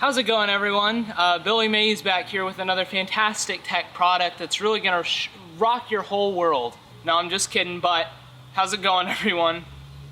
How's it going, everyone? Billy Mays back here with another fantastic tech product that's really gonna rock your whole world. No, I'm just kidding, but how's it going, everyone?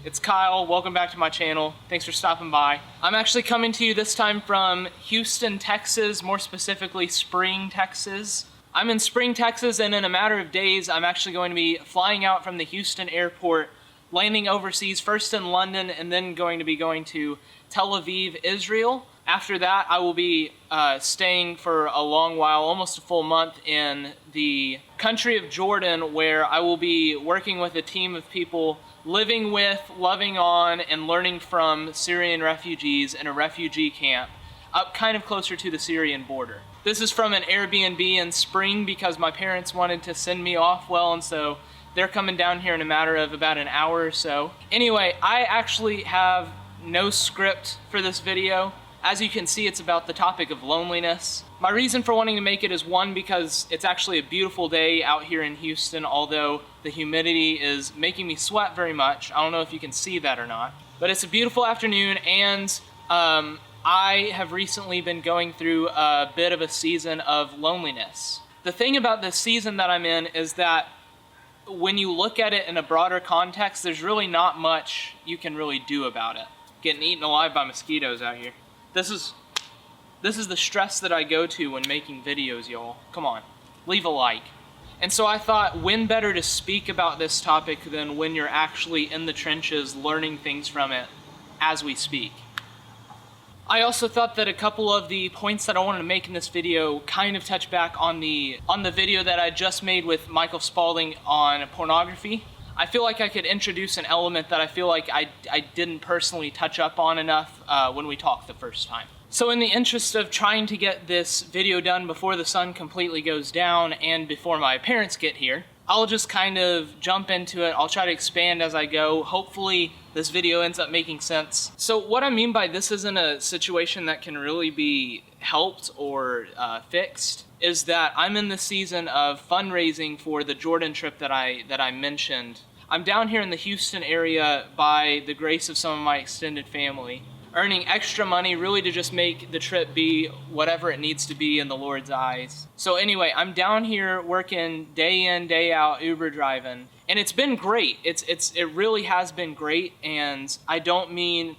It's Kyle, welcome back to my channel. Thanks for stopping by. I'm actually coming to you this time from Houston, Texas, more specifically Spring, Texas. I'm in Spring, Texas, and in a matter of days, I'm actually going to be flying out from the Houston airport, landing overseas, first in London, and then going to Tel Aviv, Israel. After that, I will be staying for a long while, almost a full month, in the country of Jordan, where I will be working with a team of people, living with, loving on, and learning from Syrian refugees in a refugee camp up kind of closer to the Syrian border. This is from an Airbnb in Spring because my parents wanted to send me off well, and so they're coming down here in a matter of about an hour or so. Anyway, I actually have no script for this video. As you can see, it's about the topic of loneliness. My reason for wanting to make it is, one, because it's actually a beautiful day out here in Houston, although the humidity is making me sweat very much. I don't know if you can see that or not. But it's a beautiful afternoon, and I have recently been going through a bit of a season of loneliness. The thing about this season that I'm in is that when you look at it in a broader context, there's really not much you can really do about it. Getting eaten alive by mosquitoes out here. This is the stress that I go to when making videos, y'all. Come on, leave a like. And so I thought, when better to speak about this topic than when you're actually in the trenches learning things from it as we speak. I also thought that a couple of the points that I wanted to make in this video kind of touch back on the video that I just made with Michael Spalding on pornography. I feel like I could introduce an element that I feel like I didn't personally touch up on enough when we talked the first time. So in the interest of trying to get this video done before the sun completely goes down and before my parents get here, I'll just kind of jump into it. I'll try to expand as I go. Hopefully this video ends up making sense. So what I mean by this isn't a situation that can really be helped or fixed is that I'm in the season of fundraising for the Jordan trip that I mentioned. I'm down here in the Houston area by the grace of some of my extended family, earning extra money really to just make the trip be whatever it needs to be in the Lord's eyes. So anyway, I'm down here working day in, day out, Uber driving, and it's been great. It really has been great, and I don't mean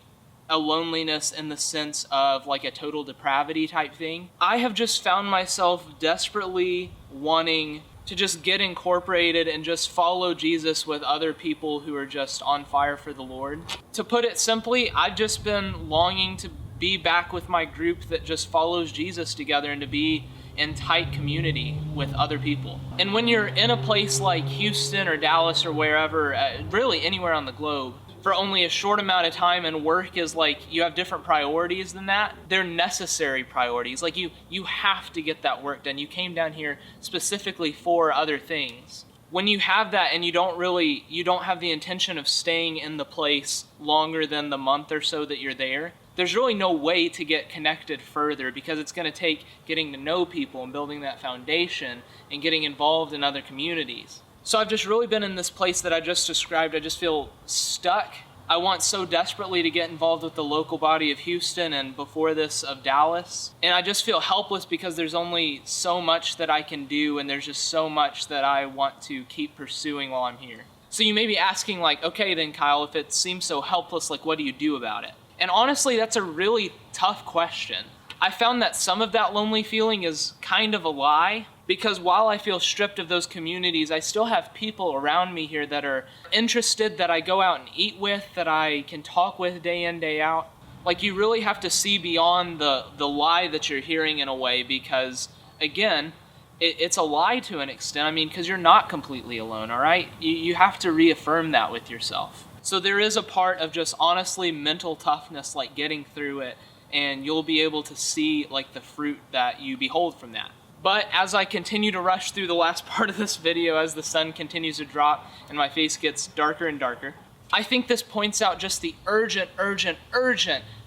a loneliness in the sense of like a total depravity type thing. I have just found myself desperately wanting to just get incorporated and just follow Jesus with other people who are just on fire for the Lord. To put it simply, I've just been longing to be back with my group that just follows Jesus together and to be in tight community with other people. And when you're in a place like Houston or Dallas or wherever, really anywhere on the globe, for only a short amount of time, and work is like, you have different priorities than that. They're necessary priorities. Like you have to get that work done. You came down here specifically for other things. When you have that and you don't have the intention of staying in the place longer than the month or so that you're there, there's really no way to get connected further, because it's going to take getting to know people and building that foundation and getting involved in other communities. So I've just really been in this place that I just described. I just feel stuck. I want so desperately to get involved with the local body of Houston, and before this of Dallas. And I just feel helpless because there's only so much that I can do, and there's just so much that I want to keep pursuing while I'm here. So you may be asking, like, okay then Kyle, if it seems so helpless, like what do you do about it? And honestly, that's a really tough question. I found that some of that lonely feeling is kind of a lie, because while I feel stripped of those communities, I still have people around me here that are interested, that I go out and eat with, that I can talk with day in, day out. Like, you really have to see beyond the lie that you're hearing in a way, because again, it's a lie to an extent. I mean, because you're not completely alone, all right? You have to reaffirm that with yourself. So there is a part of just honestly mental toughness, like getting through it, and you'll be able to see like the fruit that you behold from that. But as I continue to rush through the last part of this video, as the sun continues to drop and my face gets darker and darker, I think this points out just the urgent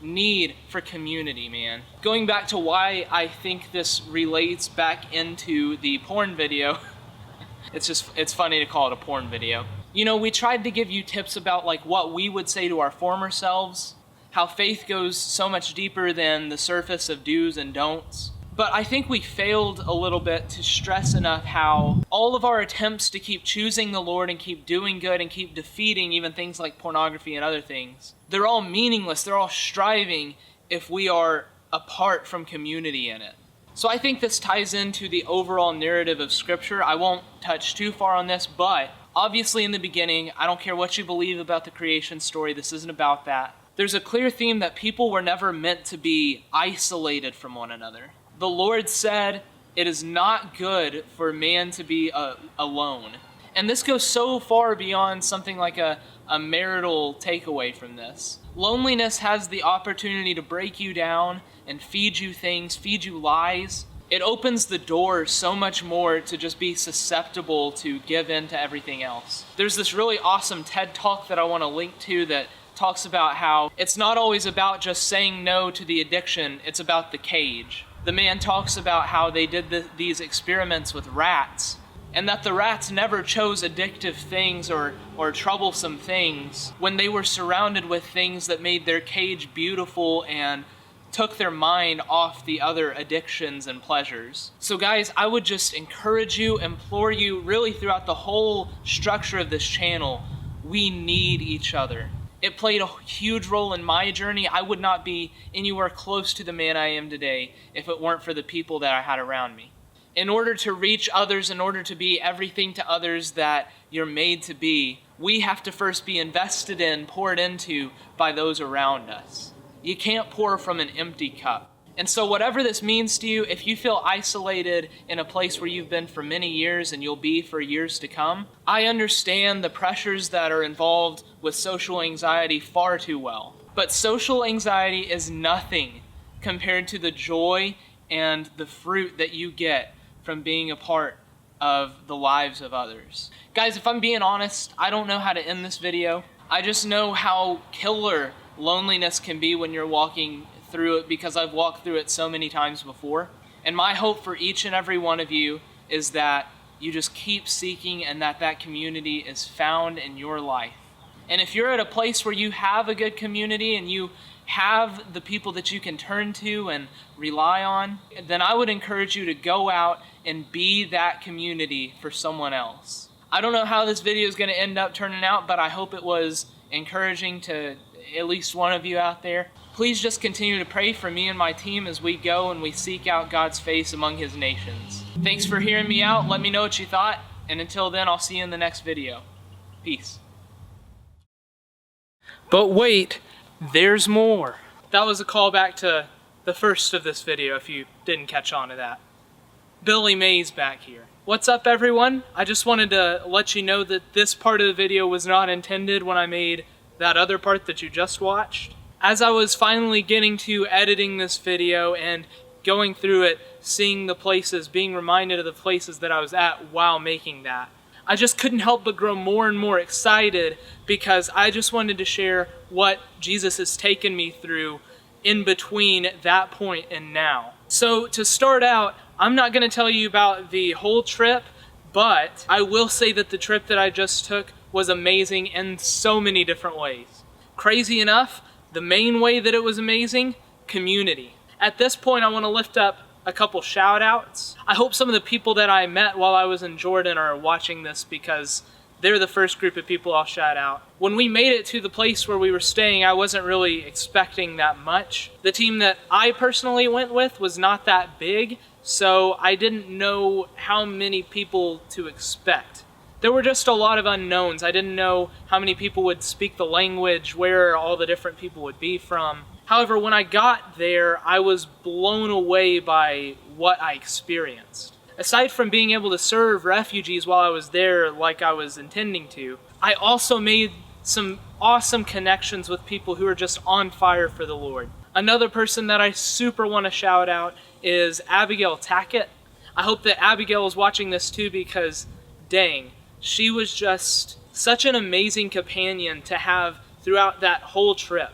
need for community, man. Going back to why I think this relates back into the porn video, it's funny to call it a porn video. You know, we tried to give you tips about like what we would say to our former selves, how faith goes so much deeper than the surface of do's and don'ts. But I think we failed a little bit to stress enough how all of our attempts to keep choosing the Lord and keep doing good and keep defeating even things like pornography and other things, they're all meaningless, they're all striving if we are apart from community in it. So I think this ties into the overall narrative of Scripture. I won't touch too far on this, but obviously in the beginning, I don't care what you believe about the creation story, this isn't about that. There's a clear theme that people were never meant to be isolated from one another. The Lord said, it is not good for man to be alone. And this goes so far beyond something like a marital takeaway from this. Loneliness has the opportunity to break you down and feed you things, feed you lies. It opens the door so much more to just be susceptible to give in to everything else. There's this really awesome TED Talk that I want to link to that talks about how it's not always about just saying no to the addiction, it's about the cage. The man talks about how they did these experiments with rats, and that the rats never chose addictive things or troublesome things when they were surrounded with things that made their cage beautiful and took their mind off the other addictions and pleasures. So guys, I would just encourage you, implore you, really throughout the whole structure of this channel, we need each other. It played a huge role in my journey. I would not be anywhere close to the man I am today if it weren't for the people that I had around me. In order to reach others, in order to be everything to others that you're made to be, we have to first be invested in, poured into by those around us. You can't pour from an empty cup. And so whatever this means to you, if you feel isolated in a place where you've been for many years and you'll be for years to come, I understand the pressures that are involved with social anxiety far too well. But social anxiety is nothing compared to the joy and the fruit that you get from being a part of the lives of others. Guys, if I'm being honest, I don't know how to end this video. I just know how killer loneliness can be when you're walking through it, because I've walked through it so many times before. And my hope for each and every one of you is that you just keep seeking and that community is found in your life. And if you're at a place where you have a good community and you have the people that you can turn to and rely on, then I would encourage you to go out and be that community for someone else. I don't know how this video is going to end up turning out, but I hope it was encouraging to at least one of you out there. Please just continue to pray for me and my team as we go and we seek out God's face among His nations. Thanks for hearing me out. Let me know what you thought. And until then, I'll see you in the next video. Peace. But wait, there's more. That was a callback to the first of this video, if you didn't catch on to that. Billy Mays back here. What's up, everyone? I just wanted to let you know that this part of the video was not intended when I made that other part that you just watched. As I was finally getting to editing this video and going through it, seeing the places, being reminded of the places that I was at while making that, I just couldn't help but grow more and more excited, because I just wanted to share what Jesus has taken me through in between that point and now. So to start out, I'm not going to tell you about the whole trip, but I will say that the trip that I just took was amazing in so many different ways. Crazy enough, the main way that it was amazing, community. At this point, I want to lift up a couple shout outs. I hope some of the people that I met while I was in Jordan are watching this, because they're the first group of people I'll shout out. When we made it to the place where we were staying, I wasn't really expecting that much. The team that I personally went with was not that big, so I didn't know how many people to expect. There were just a lot of unknowns. I didn't know how many people would speak the language, where all the different people would be from. However, when I got there, I was blown away by what I experienced. Aside from being able to serve refugees while I was there like I was intending to, I also made some awesome connections with people who are just on fire for the Lord. Another person that I super want to shout out is Abigail Tackett. I hope that Abigail is watching this too, because dang, she was just such an amazing companion to have throughout that whole trip.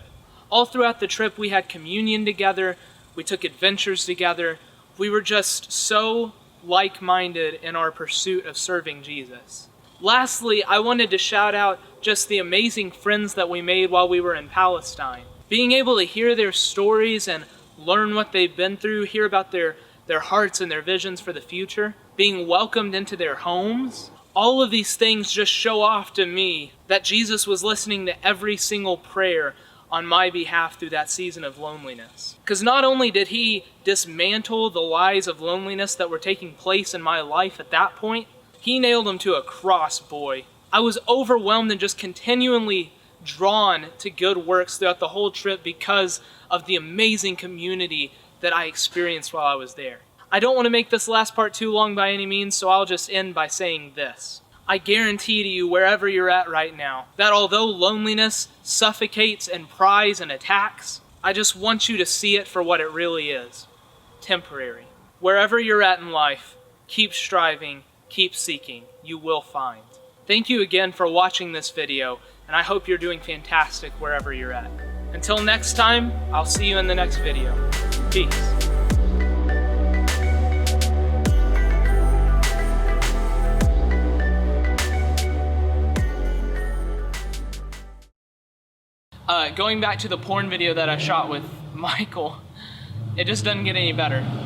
All throughout the trip, we had communion together, we took adventures together, we were just so like-minded in our pursuit of serving Jesus. Lastly, I wanted to shout out just the amazing friends that we made while we were in Palestine. Being able to hear their stories and learn what they've been through, hear about their hearts and their visions for the future, being welcomed into their homes, all of these things just show off to me that Jesus was listening to every single prayer on my behalf through that season of loneliness. Because not only did he dismantle the lies of loneliness that were taking place in my life at that point, he nailed them to a cross, boy. I was overwhelmed and just continually drawn to good works throughout the whole trip because of the amazing community that I experienced while I was there. I don't want to make this last part too long by any means, so I'll just end by saying this. I guarantee to you, wherever you're at right now, that although loneliness suffocates and pries and attacks, I just want you to see it for what it really is. Temporary. Wherever you're at in life, keep striving, keep seeking. You will find. Thank you again for watching this video, and I hope you're doing fantastic wherever you're at. Until next time, I'll see you in the next video. Peace. Going back to the porn video that I shot with Michael, it just doesn't get any better.